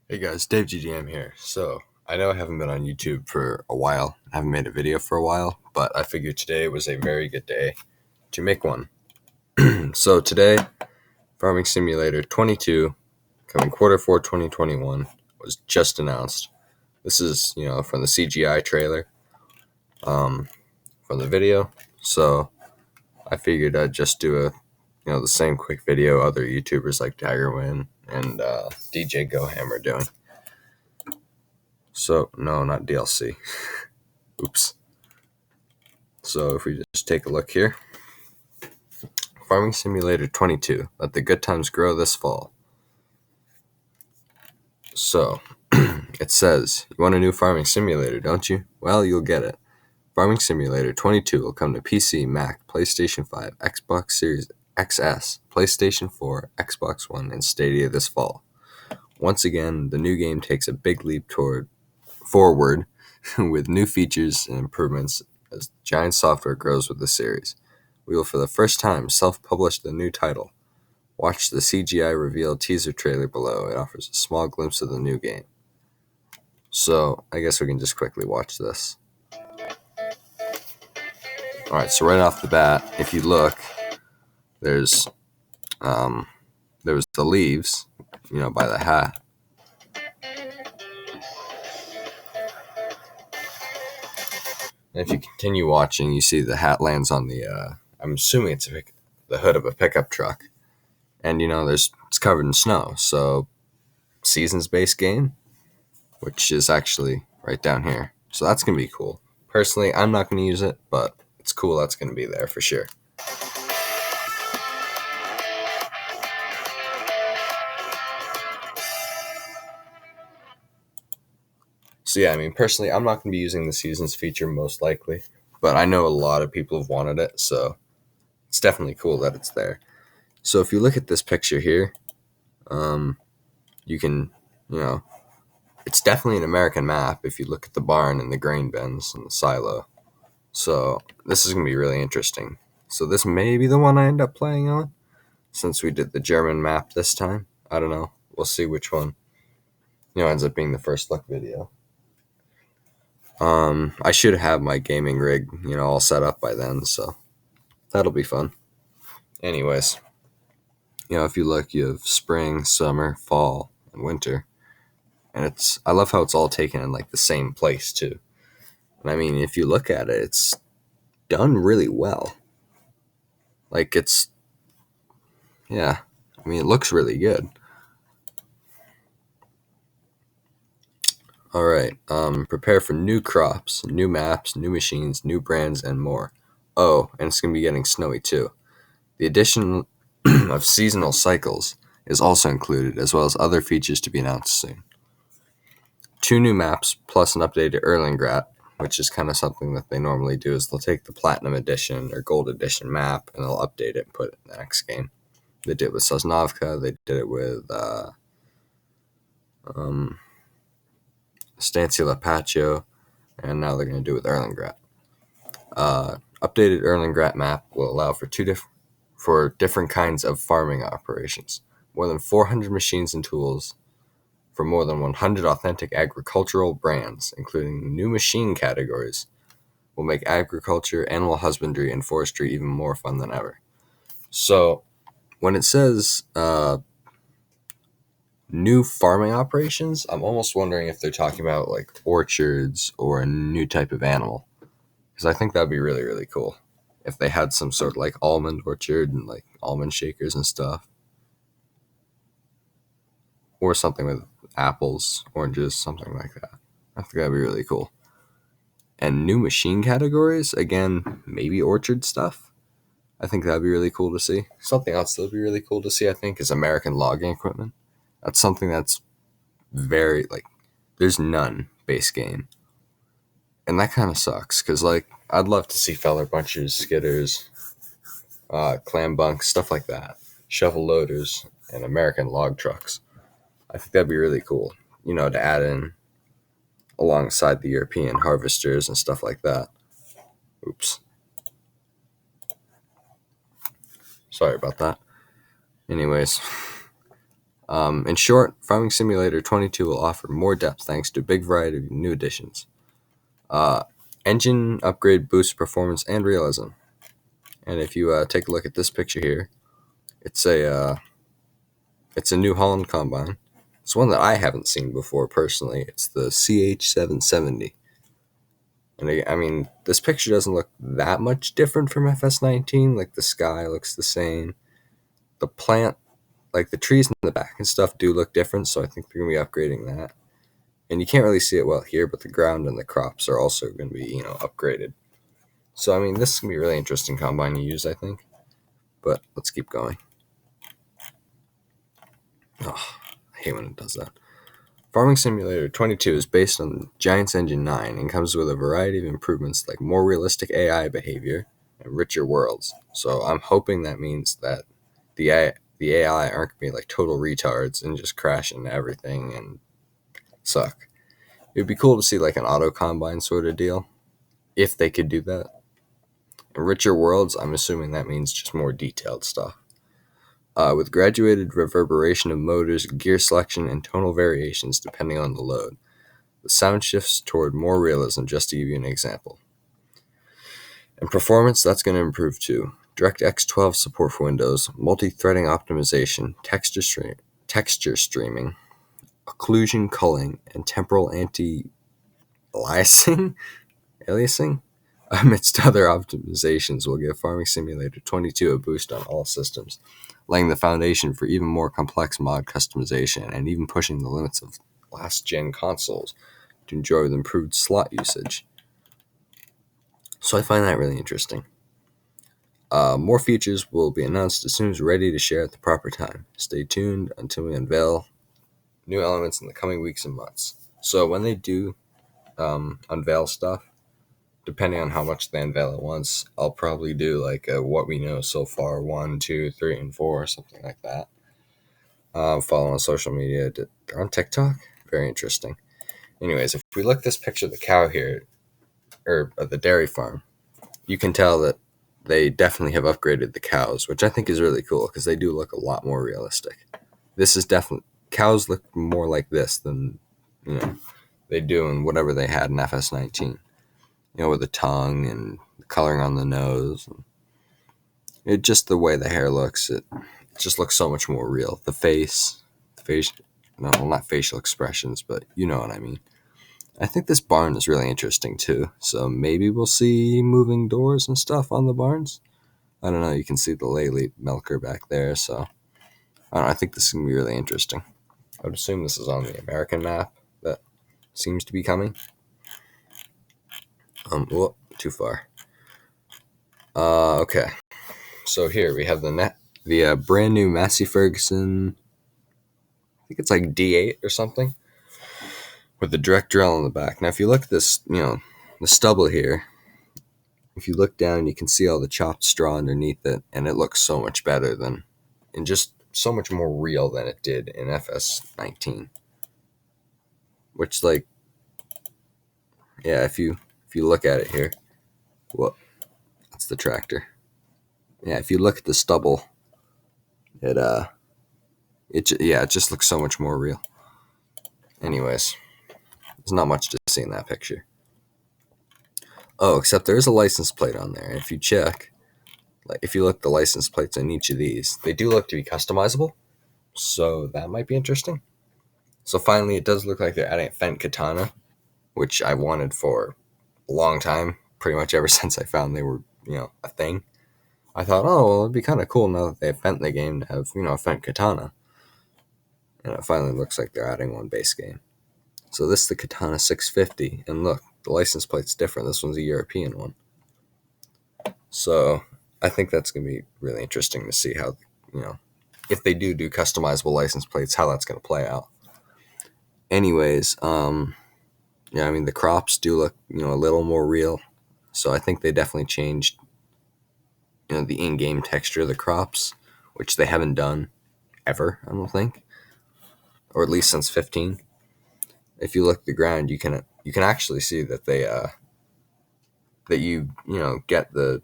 Hey guys, Dave GDM here. So, I know I haven't been on YouTube for a while. I haven't made a video for a while, but I figured today was a very good day to make one. So, today, Farming Simulator 22, coming Q4 2021, was just announced. This is, from the CGI trailer, from the video. So, I figured I'd just do the same quick video other YouTubers like Tigerwin and DJ Goham are doing. So, no, not DLC. Oops. So if we just take a look here, Farming Simulator 22, let the good times grow this fall. So it says, you want a new farming simulator, don't you? Well, you'll get it. Farming Simulator 22 will come to PC, Mac, PlayStation 5, Xbox Series XS, PlayStation 4, Xbox One, and Stadia this fall. Once again, the new game takes a big leap forward with new features and improvements as Giant Software grows with the series. We will for the first time self-publish the new title. Watch the CGI reveal teaser trailer below. It offers a small glimpse of the new game. So I guess we can just quickly watch this. Alright, so right off the bat, if you look, there's the leaves, by the hat. And if you continue watching, you see the hat lands on the, I'm assuming it's the hood of a pickup truck. And, it's covered in snow. So, seasons-based game, which is actually right down here. So that's going to be cool. Personally, I'm not going to use it, but it's cool that's going to be there for sure. So yeah, personally, I'm not going to be using the seasons feature most likely, but I know a lot of people have wanted it, so it's definitely cool that it's there. So if you look at this picture here, you can, it's definitely an American map if you look at the barn and the grain bins and the silo. So this is going to be really interesting. So this may be the one I end up playing on, since we did the German map this time. I don't know. We'll see which one, ends up being the first look video. I should have my gaming rig, all set up by then, so that'll be fun. Anyways, if you look, you have spring, summer, fall, and winter. And I love how it's all taken in like the same place too. And if you look at it, it's done really well. Like it looks really good. All right, prepare for new crops, new maps, new machines, new brands, and more. Oh, and it's going to be getting snowy too. The addition of seasonal cycles is also included, as well as other features to be announced soon. 2 new maps, plus an updated Erlengrat, which is kind of something that they normally do, is they'll take the Platinum Edition or Gold Edition map, and they'll update it and put it in the next game. They did it with Sosnovka, they did it with Stancia Patio, and now they're going to do it with Erlengrat. Updated Erlengrat map will allow for different kinds of farming operations, more than 400 machines and tools for more than 100 authentic agricultural brands, including new machine categories, will make agriculture, animal husbandry, and forestry even more fun than ever. So, when it says new farming operations, I'm almost wondering if they're talking about like orchards or a new type of animal. Because I think that'd be really, really cool if they had some sort of like almond orchard and like almond shakers and stuff. Or something with apples, oranges, something like that. I think that'd be really cool. And new machine categories, again, maybe orchard stuff. I think that'd be really cool to see. Something else that would be really cool to see, I think, is American logging equipment. That's something that's very, there's none base game. And that kind of sucks, because, I'd love to see feller bunchers, skidders, clam bunks, stuff like that. Shovel loaders, and American log trucks. I think that'd be really cool, to add in alongside the European harvesters and stuff like that. Oops. Sorry about that. Anyways, In short, Farming Simulator 22 will offer more depth thanks to a big variety of new additions. Engine upgrade boosts performance and realism. And if you take a look at this picture here, it's a New Holland combine. It's one that I haven't seen before personally. It's the CH770. And I mean, this picture doesn't look that much different from FS19. Like the sky looks the same. The plant, like the trees in the back and stuff, do look different. So I think they're gonna be upgrading that. And you can't really see it well here, but the ground and the crops are also going to be, upgraded. So I mean, this is gonna be a really interesting combine to use, I think. But let's keep going. Oh, I hate when it does that. Farming Simulator 22 is based on Giants Engine 9 and comes with a variety of improvements like more realistic AI behavior and richer worlds. So I'm hoping that means that the AI aren't going to be like total retards and just crash into everything and suck. It would be cool to see like an auto combine sort of deal, if they could do that. And richer worlds, I'm assuming that means just more detailed stuff. With graduated reverberation of motors, gear selection, and tonal variations depending on the load. The sound shifts toward more realism, just to give you an example. And performance, that's going to improve too. DirectX 12 support for Windows, multi-threading optimization, texture streaming, occlusion culling, and temporal anti-aliasing, amidst other optimizations, will give Farming Simulator 22 a boost on all systems, laying the foundation for even more complex mod customization and even pushing the limits of last-gen consoles to enjoy with improved slot usage. So I find that really interesting. More features will be announced as soon as we're ready to share at the proper time. Stay tuned until we unveil new elements in the coming weeks and months. So when they do unveil stuff, depending on how much they unveil at once, I'll probably do like a what we know so far 1, 2, 3, and 4 or something like that. Follow on social media. They're on TikTok. Very interesting. Anyways, if we look at this picture of the cow here, or of the dairy farm, you can tell that they definitely have upgraded the cows, which I think is really cool because they do look a lot more realistic. This is definitely, cows look more like this than, they do in whatever they had in FS19. With the tongue and the coloring on the nose. It just, the way the hair looks, it just looks so much more real. The face, no, not facial expressions, but you know what I mean. I think this barn is really interesting too. So maybe we'll see moving doors and stuff on the barns. I don't know. You can see the Lely milker back there. So I don't know. I think this is going to be really interesting. I would assume this is on the American map that seems to be coming. Too far. Okay. So here we have the brand new Massey Ferguson. I think it's like D8 or something, with the direct drill in the back. Now, if you look at this, the stubble here, if you look down, you can see all the chopped straw underneath it, and it looks so much better and just so much more real than it did in FS19. Which, like, yeah, if you look at it here, that's the tractor. Yeah, if you look at the stubble, it just looks so much more real. Anyways, there's not much to see in that picture. Oh, except there is a license plate on there. And if you check, like if you look at the license plates on each of these, they do look to be customizable. So that might be interesting. So finally, it does look like they're adding a Fendt Katana, which I wanted for a long time, pretty much ever since I found they were, a thing. I thought, oh, well, it'd be kind of cool now that they have Fendt in the game to have, a Fendt Katana. And it finally looks like they're adding one base game. So this is the Katana 650, and look, the license plate's different. This one's a European one. So I think that's going to be really interesting to see how, if they do customizable license plates, how that's going to play out. Anyways, the crops do look, a little more real. So I think they definitely changed, the in-game texture of the crops, which they haven't done ever, I don't think, or at least since 15. If you look at the ground, you can actually see that they that you get the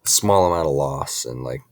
small amount of loss and like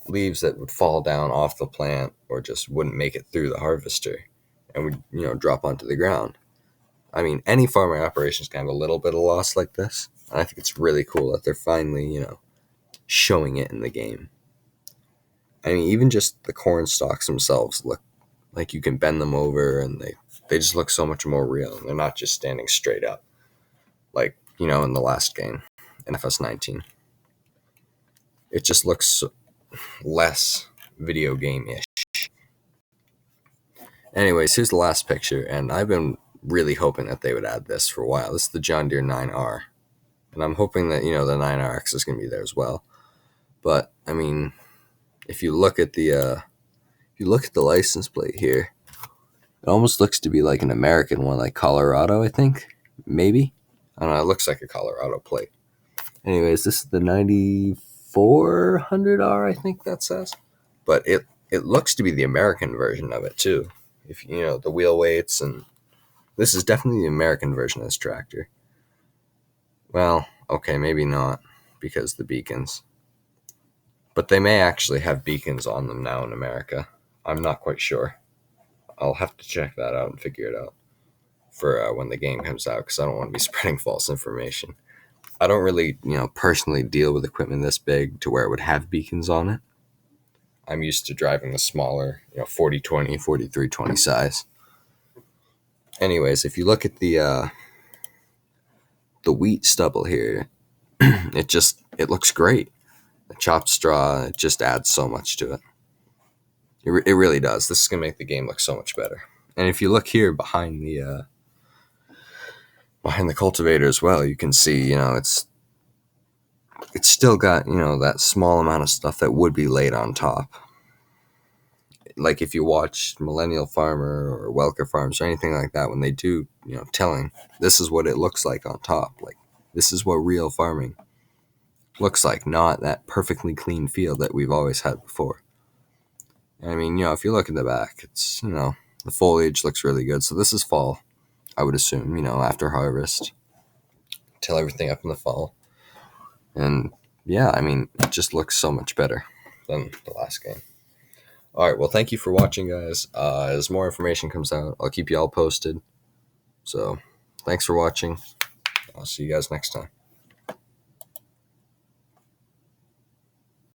leaves that would fall down off the plant or just wouldn't make it through the harvester and would, drop onto the ground. I mean, any farming operations can have a little bit of loss like this. And I think it's really cool that they're finally, showing it in the game. I mean, even just the corn stalks themselves look like you can bend them over, and they just look so much more real. They're not just standing straight up like, in the last game, in FS19. It just looks less video game-ish. Anyways, here's the last picture, and I've been really hoping that they would add this for a while. This is the John Deere 9R, and I'm hoping that, the 9RX is going to be there as well. But, I mean, if you look at the license plate here, it almost looks to be like an American one, like Colorado, I think. Maybe. I don't know, it looks like a Colorado plate. Anyways, this is the 9400R, I think that says. But it looks to be the American version of it, too. If the wheel weights, and this is definitely the American version of this tractor. Well, okay, maybe not, because the beacons. But they may actually have beacons on them now in America. I'm not quite sure. I'll have to check that out and figure it out for when the game comes out, because I don't want to be spreading false information. I don't really, personally deal with equipment this big to where it would have beacons on it. I'm used to driving the smaller, 4020, 4320 size. Anyways, if you look at the wheat stubble here, it looks great. The chopped straw, it just adds so much to it. It really does. This is going to make the game look so much better. And if you look here behind the cultivator as well, you can see, it's still got, that small amount of stuff that would be laid on top. Like if you watch Millennial Farmer or Welker Farms or anything like that, when they do, tilling, this is what it looks like on top. Like, this is what real farming looks like, not that perfectly clean field that we've always had before. And I mean, if you look at the back, it's, the foliage looks really good. So this is fall, I would assume, after harvest, till everything up in the fall. And yeah, I mean, it just looks so much better than the last game. All right, well, thank you for watching, guys. As more information comes out, I'll keep you all posted. So thanks for watching. I'll see you guys next time.